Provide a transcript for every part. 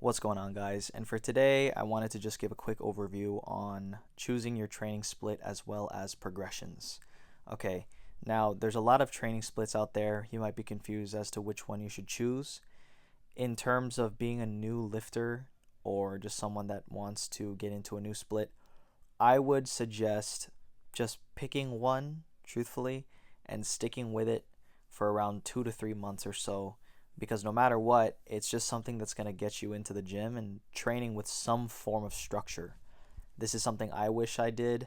What's going on, guys? And for today, I wanted to just give a quick overview on choosing your training split as well as progressions. Okay, now there's a lot of training splits out there. You might be confused as to which one you should choose. In terms of being a new lifter or just someone that wants to get into a new split, I would suggest just picking one, truthfully, and sticking with it for around 2 to 3 months or so. Because no matter what, it's just something that's going to get you into the gym and training with some form of structure. This is something I wish I did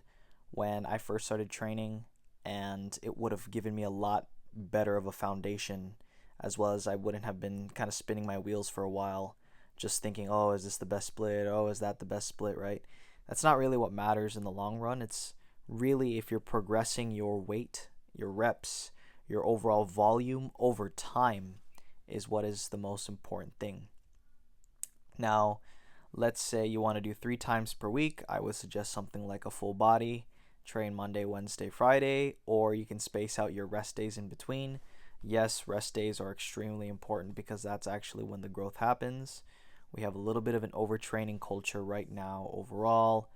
when I first started training, and it would have given me a lot better of a foundation, as well as I wouldn't have been kind of spinning my wheels for a while, just thinking, oh, is this the best split? Oh, is that the best split, right? That's not really what matters in the long run. It's really if you're progressing your weight, your reps, your overall volume over time is what is the most important thing. Now, let's say you want to do 3 times per week. I would suggest something like a full body, train Monday, Wednesday, Friday, or you can space out your rest days in between. Yes, rest days are extremely important because that's actually when the growth happens. We have a little bit of an overtraining culture right now overall.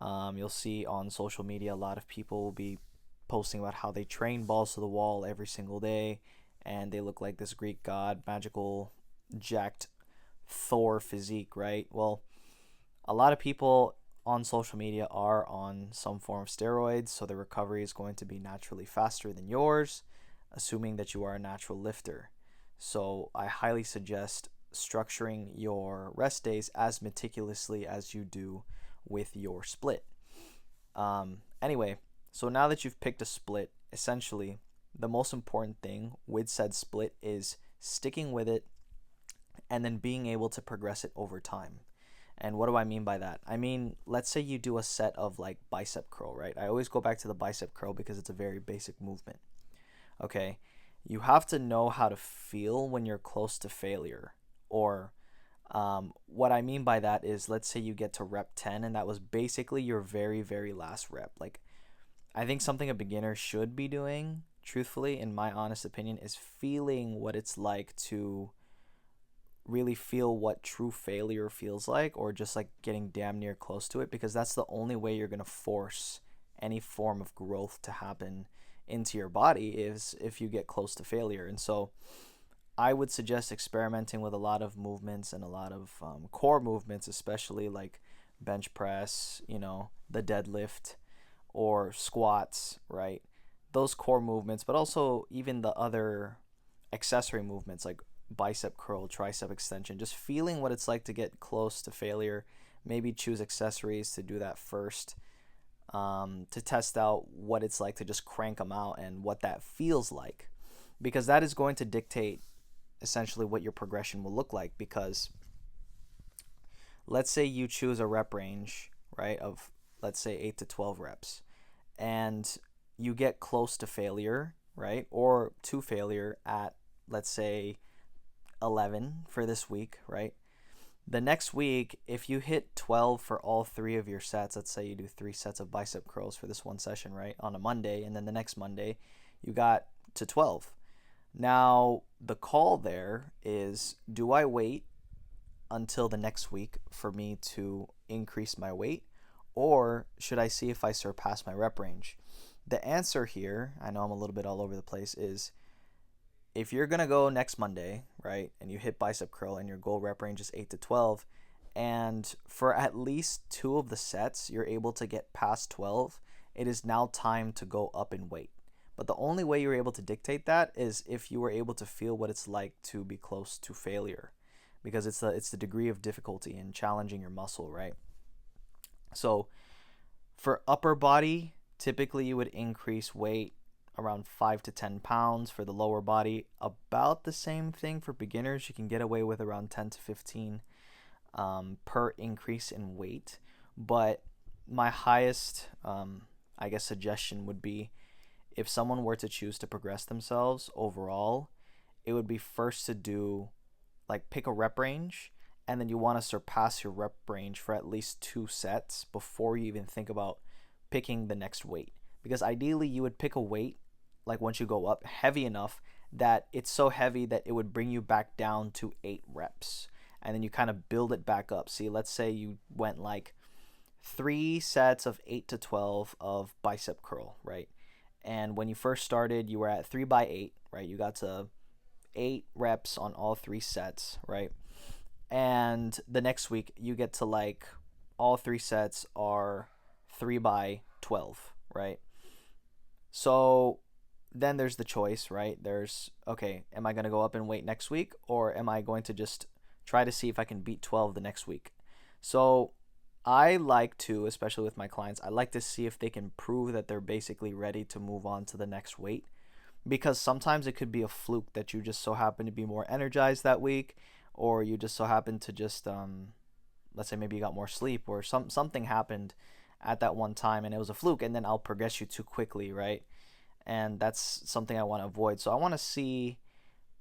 You'll see on social media a lot of people will be posting about how they train balls to the wall every single day and they look like this Greek god, magical, jacked Thor physique, right? Well, a lot of people on social media are on some form of steroids, so the recovery is going to be naturally faster than yours, assuming that you are a natural lifter. So I highly suggest structuring your rest days as meticulously as you do with your split. Anyway, so now that you've picked a split, essentially, the most important thing with said split is sticking with it and then being able to progress it over time. And what do I mean by that? I mean, let's say you do a set of like bicep curl, right? I always go back to the bicep curl because it's a very basic movement. Okay, you have to know how to feel when you're close to failure. Or what I mean by that is, let's say you get to rep 10 and that was basically your very, very last rep. Like, I think something a beginner should be doing, truthfully, in my honest opinion, is feeling what it's like to really feel what true failure feels like, or just like getting damn near close to it, because that's the only way you're going to force any form of growth to happen into your body is if you get close to failure. And so I would suggest experimenting with a lot of movements and a lot of core movements, especially like bench press, the deadlift or squats, right? Those core movements, but also even the other accessory movements like bicep curl, tricep extension, just feeling what it's like to get close to failure. Maybe choose accessories to do that first, to test out what it's like to just crank them out and what that feels like. Because that is going to dictate essentially what your progression will look like. Because let's say you choose a rep range, right, of let's say 8 to 12 reps, and you get close to failure, right, or to failure at, let's say, 11 for this week, right? The next week, if you hit 12 for all 3 of your sets, let's say you do 3 sets of bicep curls for this one session, right, on a Monday, and then the next Monday, you got to 12. Now, the call there is, do I wait until the next week for me to increase my weight, or should I see if I surpass my rep range? The answer here, I know I'm a little bit all over the place, is if you're going to go next Monday, right, and you hit bicep curl and your goal rep range is 8 to 12, and for at least 2 of the sets you're able to get past 12, it is now time to go up in weight. But the only way you're able to dictate that is if you were able to feel what it's like to be close to failure, because it's the degree of difficulty in challenging your muscle, right? So for upper body, typically you would increase weight around 5 to 10 pounds. For the lower body, about the same thing. For beginners, you can get away with around 10 to 15 per increase in weight. But my highest, I guess, suggestion would be, if someone were to choose to progress themselves overall, it would be first to do, like, pick a rep range, and then you want to surpass your rep range for at least 2 sets before you even think about picking the next weight. Because ideally, you would pick a weight, like once you go up, heavy enough that it's so heavy that it would bring you back down to 8 reps, and then you kind of build it back up. See, let's say you went like 3 sets of 8 to 12 of bicep curl, right? And when you first started, you were at 3 by 8, right? You got to 8 reps on all 3 sets, right? And the next week, you get to like all 3 sets are 3 by 12, right? So then there's the choice, right? There's, okay, am I going to go up in weight next week, or am I going to just try to see if I can beat 12 the next week? So I like to, especially with my clients, I like to see if they can prove that they're basically ready to move on to the next weight, because sometimes it could be a fluke that you just so happen to be more energized that week, or you just so happen to just let's say maybe you got more sleep, or something happened at that one time and it was a fluke, and then I'll progress you too quickly, right? And that's something I want to avoid. So I want to see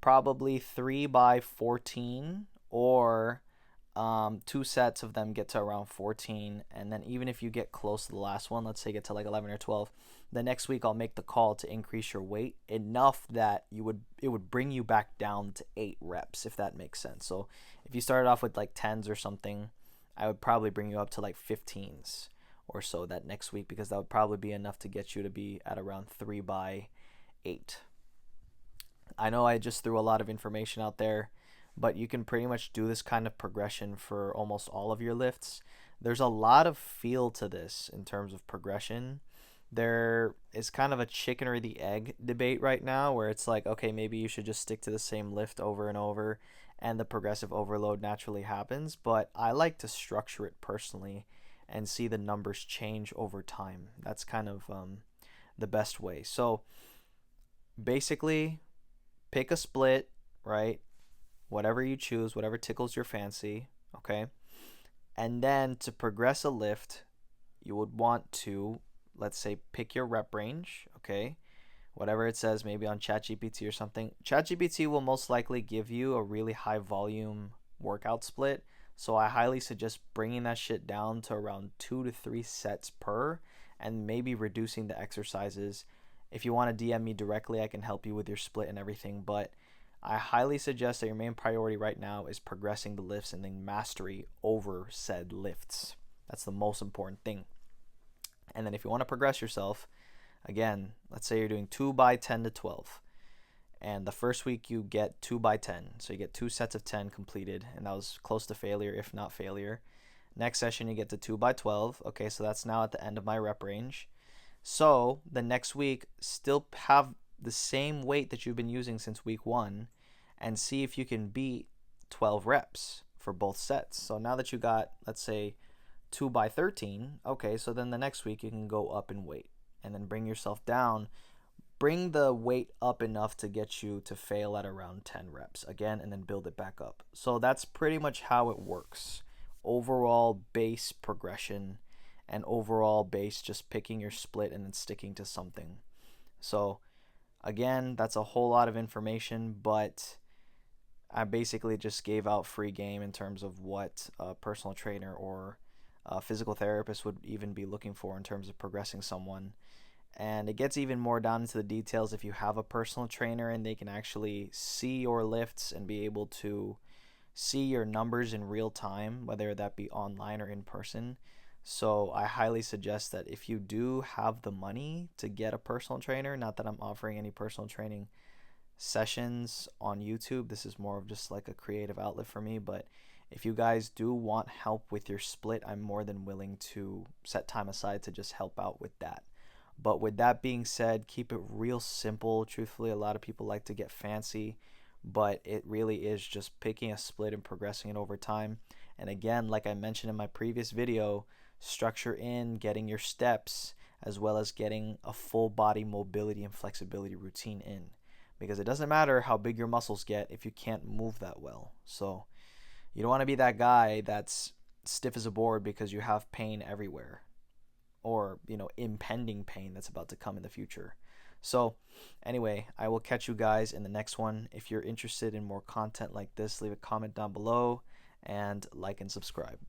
probably 3 by 14, or 2 sets of them get to around 14, and then even if you get close to the last one, let's say get to like 11 or 12, the next week I'll make the call to increase your weight enough that it would bring you back down to 8 reps, if that makes sense. So if you started off with like 10s or something, I would probably bring you up to like 15s or so that next week, because that would probably be enough to get you to be at around 3 by 8. I know I just threw a lot of information out there, but you can pretty much do this kind of progression for almost all of your lifts. There's a lot of feel to this in terms of progression. There is kind of a chicken or the egg debate right now, where it's like, okay, maybe you should just stick to the same lift over and over and the progressive overload naturally happens. But I like to structure it personally and see the numbers change over time. That's kind of the best way. So basically, pick a split, right? Whatever you choose, whatever tickles your fancy, okay? And then to progress a lift, you would want to, let's say, pick your rep range, okay? Whatever it says, maybe on ChatGPT or something. ChatGPT will most likely give you a really high volume workout split. So I highly suggest bringing that shit down to around 2 to 3 sets per, and maybe reducing the exercises. If you want to DM me directly, I can help you with your split and everything. But I highly suggest that your main priority right now is progressing the lifts and then mastery over said lifts. That's the most important thing. And then if you want to progress yourself, again, let's say you're doing 2 by 10 to 12. And the first week you get 2 by 10. So you get 2 sets of 10 completed. And that was close to failure, if not failure. Next session you get to 2 by 12. Okay, so that's now at the end of my rep range. So the next week, still have the same weight that you've been using since week 1, and see if you can beat 12 reps for both sets. So now that you got, let's say, 2 by 13, okay, so then the next week you can go up in weight and then bring yourself down. Bring the weight up enough to get you to fail at around 10 reps again, and then build it back up. So that's pretty much how it works. Overall base progression, and overall base just picking your split and then sticking to something. So again, that's a whole lot of information, but I basically just gave out free game in terms of what a personal trainer or a physical therapist would even be looking for in terms of progressing someone. And it gets even more down into the details if you have a personal trainer and they can actually see your lifts and be able to see your numbers in real time, whether that be online or in person. So I highly suggest that if you do have the money to get a personal trainer, not that I'm offering any personal training sessions on YouTube, this is more of just like a creative outlet for me, but if you guys do want help with your split, I'm more than willing to set time aside to just help out with that. But with that being said, keep it real simple. Truthfully, a lot of people like to get fancy, but it really is just picking a split and progressing it over time. And again, like I mentioned in my previous video, structure in getting your steps as well as getting a full body mobility and flexibility routine in, because it doesn't matter how big your muscles get if you can't move that well. So you don't want to be that guy that's stiff as a board because you have pain everywhere, or impending pain that's about to come in the future. So anyway, I will catch you guys in the next one. If you're interested in more content like this, leave a comment down below and like and subscribe.